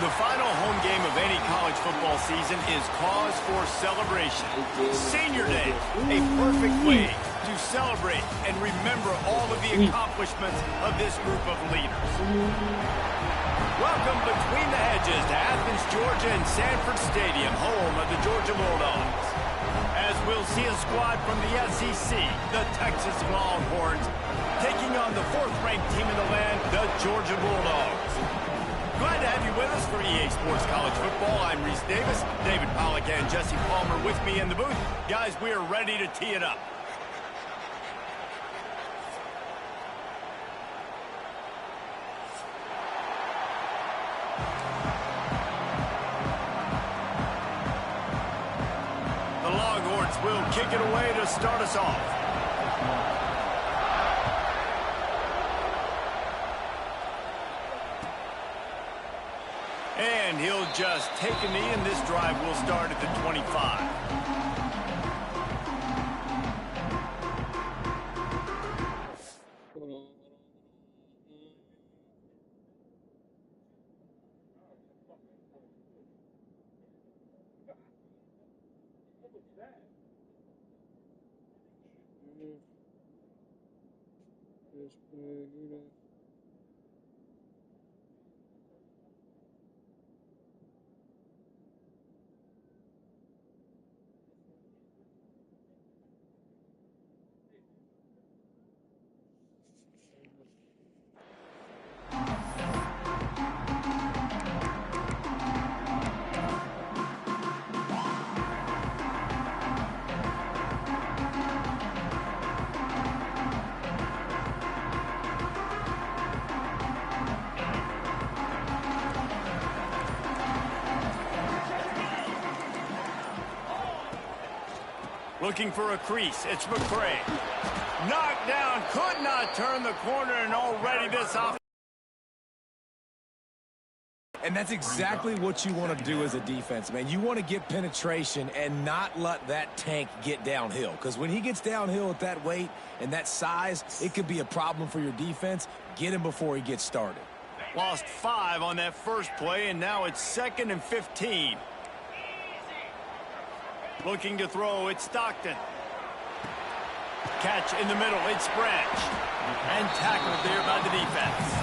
The final home game of any college football season is cause for celebration. Senior Day, a perfect way to celebrate and remember all of the accomplishments of this group of leaders. Welcome between the hedges to Athens, Georgia and Sanford Stadium, home of the Georgia Bulldogs. As we'll see a squad from the SEC, the Texas Longhorns, taking on the fourth-ranked team in the land, the Georgia Bulldogs. Glad to have you with us for EA Sports College Football. I'm Reese Davis, David Pollack and Jesse Palmer with me in the booth. Guys, we are ready to tee it up. The Longhorns will kick it away to start us off. And he'll just take a knee, and this drive will start at the 25. Looking for a crease, it's McCray. Knocked down, could not turn the corner, and already this off. And that's exactly what you want to do as a defense, man. You want to get penetration and not let that tank get downhill. Because when he gets downhill at that weight and that size, it could be a problem for your defense. Get him before he gets started. Lost 5 on that first play, and now it's 2nd and 15. Looking to throw, it's Stockton. Catch in the middle, it's Branch. And tackled there by the defense.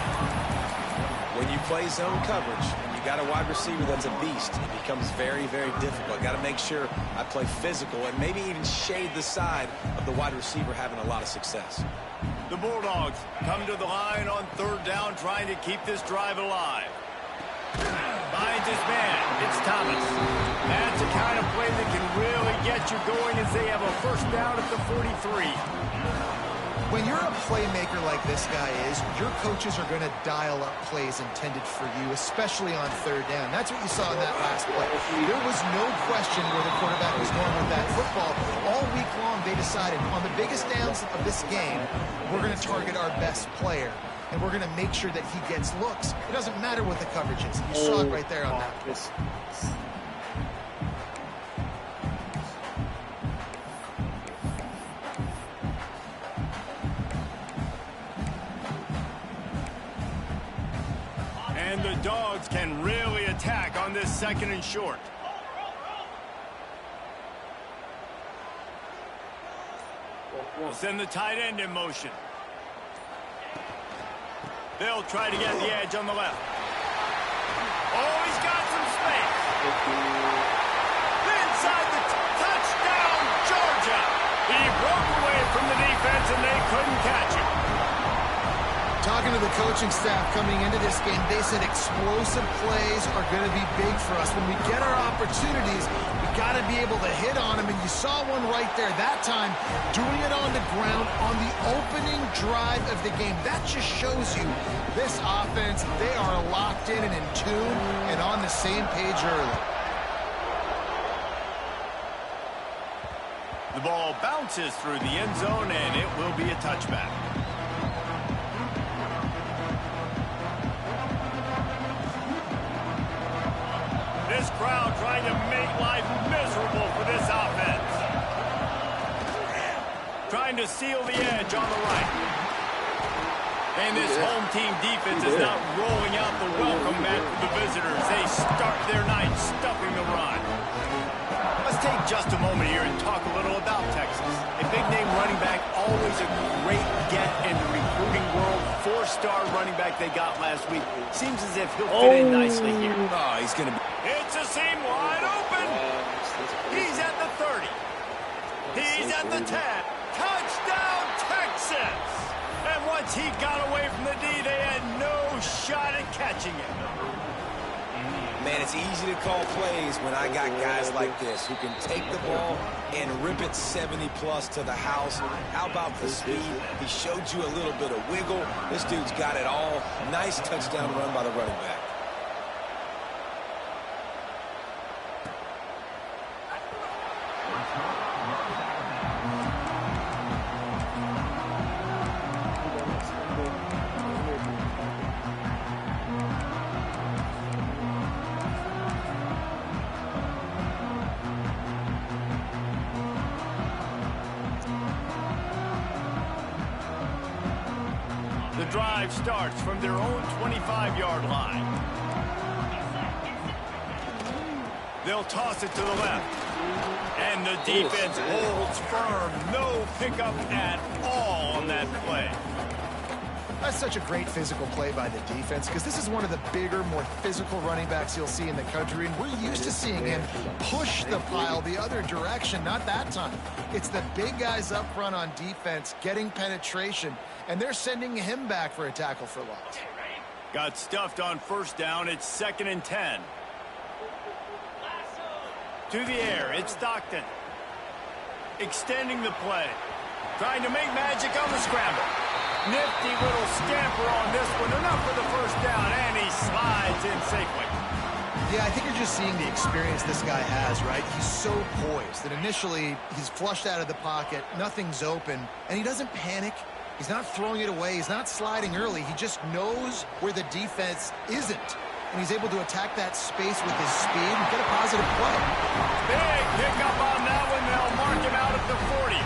When you play zone coverage and you got a wide receiver that's a beast, it becomes very, very difficult. Got to make sure I play physical and maybe even shade the side of the wide receiver having a lot of success. The Bulldogs come to the line on 3rd down, trying to keep this drive alive. Finds his man. It's Thomas. That's the kind of play that can really get you going as they have a 1st down at the 43. When you're a playmaker like this guy is, your coaches are going to dial up plays intended for you, especially on 3rd down. That's what you saw in that last play. There was no question where the quarterback was going with that football. All week long, they decided on the biggest downs of this game, we're going to target our best player. And we're going to make sure that he gets looks. It doesn't matter what the coverage is. You saw it right there on that. And the Dogs can really attack on this 2nd and short. We'll send the tight end in motion. They'll try to get the edge on the left. Oh, he's got some space. Inside the touchdown, Georgia. He broke away from the defense, and they couldn't catch him. Talking to the coaching staff coming into this game, they said explosive plays are going to be big for us. When we get our opportunities, we got to be able to hit on them, and you saw one right there that time, doing it on the ground on the opening drive of the game. That just shows you this offense, they are locked in and in tune and on the same page early. The ball bounces through the end zone, and it will be a touchback. This crowd trying to make life miserable for this offense. Trying to seal the edge on the right. And this home team defense is not rolling out the welcome mat for the visitors. They start their night stuffing the run. Let's take just a moment here and talk a little about Texas. A big-name running back, always a great get in the recruiting world. Four-star running back they got last week. Seems as if he'll fit in nicely here. Oh, he's going to be... It's a seam wide open. He's at the 30. He's at the 10. Touchdown, Texas! And once he got away from the D, they had no shot at catching him. Man, it's easy to call plays when I got guys like this who can take the ball and rip it 70-plus to the house. How about the speed? He showed you a little bit of wiggle. This dude's got it all. Nice touchdown run by the running back. The drive starts from their own 25-yard line. They'll toss it to the left. And the defense holds firm. No pickup at all on that play. That's such a great physical play by the defense because this is one of the bigger, more physical running backs you'll see in the country, and we're used to seeing him push the pile the other direction. Not that time. It's the big guys up front on defense getting penetration, and they're sending him back for a tackle for loss. Got stuffed on first down. It's 2nd and 10. To the air, it's Stockton. Extending the play. Trying to make magic on the scramble. Nifty little scamper on this one. Enough for the first down, and he slides in safely. Yeah, I think you're just seeing the experience this guy has, right? He's so poised that initially he's flushed out of the pocket, nothing's open, and he doesn't panic. He's not throwing it away. He's not sliding early. He just knows where the defense isn't, and he's able to attack that space with his speed and get a positive play. Big pickup on that one. They'll mark him out at the 40.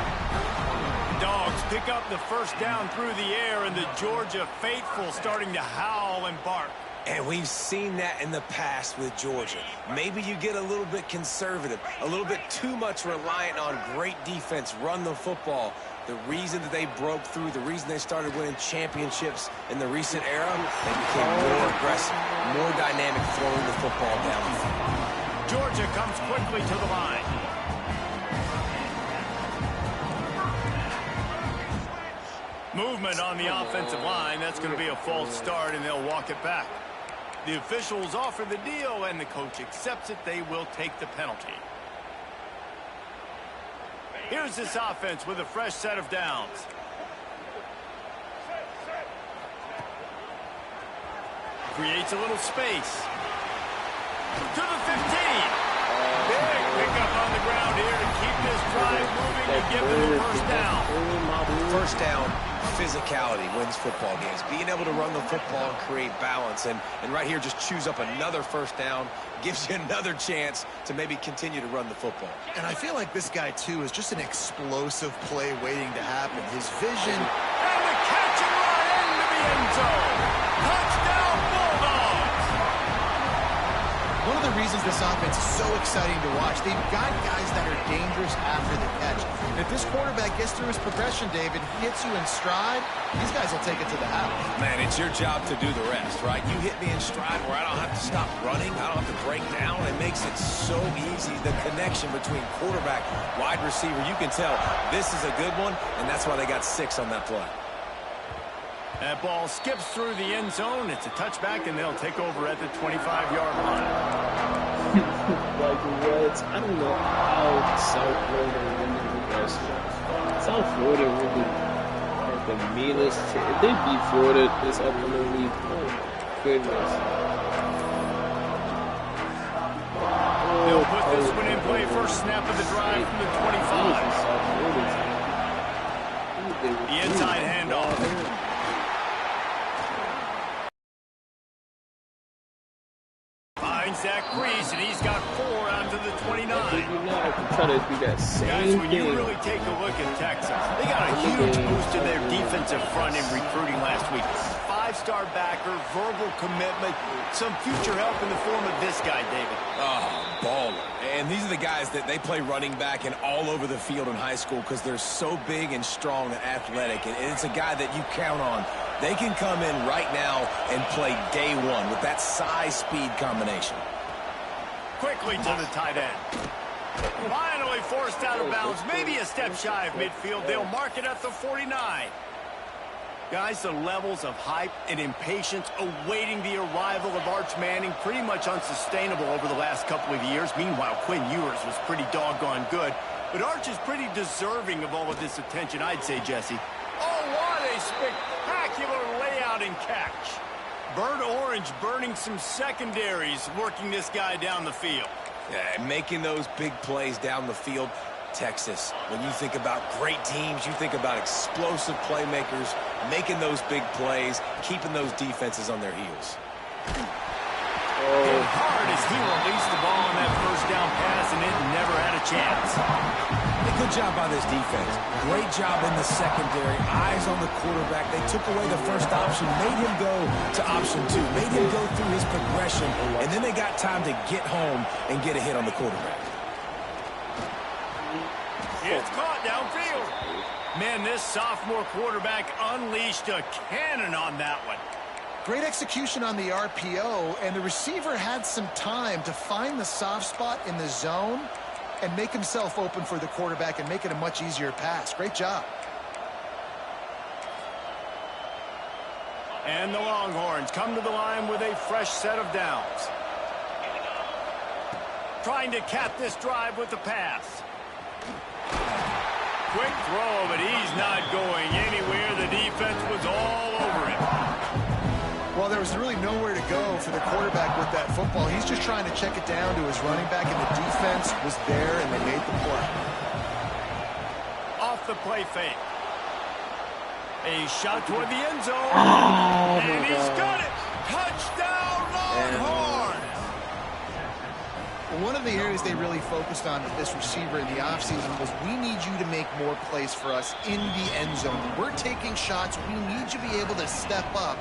Dogs pick up the first down through the air, and the Georgia faithful starting to howl and bark. And we've seen that in the past with Georgia. Maybe you get a little bit conservative, a little bit too much reliant on great defense, run the football. The reason that they broke through, the reason they started winning championships in the recent era, they became more aggressive, more dynamic throwing the football down the field. Georgia comes quickly to the line. Movement on the offensive line. That's going to be a false start, and they'll walk it back. The officials offer the deal, and the coach accepts it. They will take the penalty. Here's this offense with a fresh set of downs. Creates a little space. To the 15. Big pickup on the ground here to keep this drive moving and give them a first down. First down, physicality wins football games. Being able to run the football and create balance. And right here, just choose up another first down. Gives you another chance to maybe continue to run the football. And I feel like this guy, too, is just an explosive play waiting to happen. His vision. And the catch and run into the end zone. Touchdown, Bulldogs. One of the reasons this offense is so exciting to watch, they've got guys that are dangerous after the catch. And if this quarterback gets through his progression, David, hits you in stride, these guys will take it to the house. Man, it's your job to do the rest, right? You hit me in stride where I don't have to stop running. I don't have to break down. It makes it so easy, the connection between quarterback, wide receiver. You can tell this is a good one, and that's why they got 6 on that play. That ball skips through the end zone. It's a touchback, and they'll take over at the 25-yard line. Like what? I don't know how South Florida really does. South Florida really like the meanest team. If they beat Florida this upcoming week, oh goodness. They'll put this one in play. First snap of the drive from the 25. The inside handoff. finds that crease, and he's got 4 out to the 29. You know, I can try to do that Guys, same when thing. you really take a look at Texas, they got a huge boost in their defensive front in recruiting last week. 5-star backer, verbal commitment, some future help in the form of this guy, David. Oh, baller. And these are the guys that they play running back and all over the field in high school because they're so big and strong and athletic. And it's a guy that you count on. They can come in right now and play day one with that size-speed combination. Quickly to the tight end. Finally forced out of bounds, maybe a step shy of midfield. They'll mark it at the 49. Guys, the levels of hype and impatience awaiting the arrival of Arch Manning pretty much unsustainable over the last couple of years. Meanwhile, Quinn Ewers was pretty doggone good. But Arch is pretty deserving of all of this attention, I'd say, Jesse. Oh, what a spectacular layout and catch. Burnt orange burning some secondaries, working this guy down the field. Yeah, and making those big plays down the field. Texas, when you think about great teams, you think about explosive playmakers, making those big plays, keeping those defenses on their heels. Hit hard as he released the ball on that first down pass, and it never had a chance. Hey, good job by this defense. Great job in the secondary. Eyes on the quarterback. They took away the first option, made him go to option 2, made him go through his progression, and then they got time to get home and get a hit on the quarterback. It's caught downfield. Man, this sophomore quarterback unleashed a cannon on that one. Great execution on the RPO, and the receiver had some time to find the soft spot in the zone and make himself open for the quarterback and make it a much easier pass. Great job. And the Longhorns come to the line with a fresh set of downs. Trying to cap this drive with the pass. Quick throw, but he's not going anywhere. The defense was all over him. Well, there was really nowhere to go for the quarterback with that football. He's just trying to check it down to his running back, and the defense was there, and they made the play. Off the play fake. A shot toward the end zone. And he's got it. Touchdown, Longhorns. One of the areas they really focused on with this receiver in the offseason was, we need you to make more plays for us in the end zone. We're taking shots. We need you to be able to step up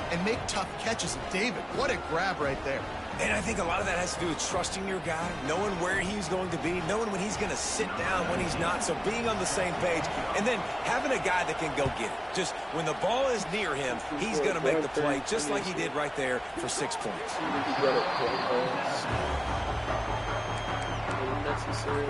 and make tough catches. David, what a grab right there. And I think a lot of that has to do with trusting your guy, knowing where he's going to be, knowing when he's going to sit down, when he's not, so being on the same page, and then having a guy that can go get it. Just when the ball is near him, he's going to make the play, just like he did right there for 6 points. Unnecessary.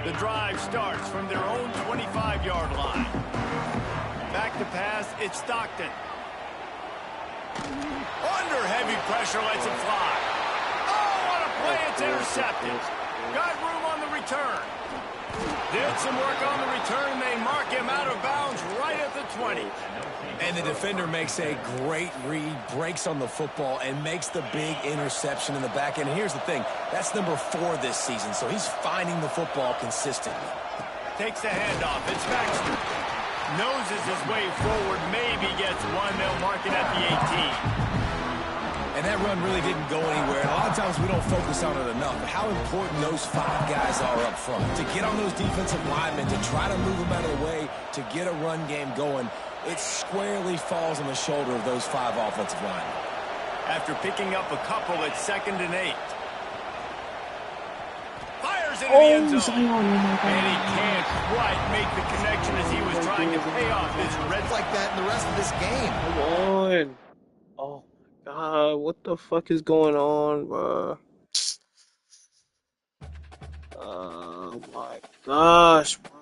The drive starts from their own 25-yard line. Back to pass, it's Stockton. Under heavy pressure, lets it fly. Oh, what a play, it's intercepted. Got room on the return. Did some work on the return. They mark him out of bounds right at the 20. And the defender makes a great read, breaks on the football, and makes the big interception in the back end. And here's the thing, that's number 4 this season, so he's finding the football consistently. Takes the handoff. It's Baxter. Noses his way forward, maybe gets one. They'll mark it at the 18. And that run really didn't go anywhere. And a lot of times we don't focus on it enough. How important those 5 guys are up front. To get on those defensive linemen, to try to move them out of the way, to get a run game going, it squarely falls on the shoulder of those 5 offensive linemen. After picking up a couple, it's 2nd and 8. Fires into the end zone. And he can't quite make the connection as he was trying to pay off this red Like that in the rest of this game. Come on. Oh my god, what the fuck is going on, bro? Oh my gosh, bro.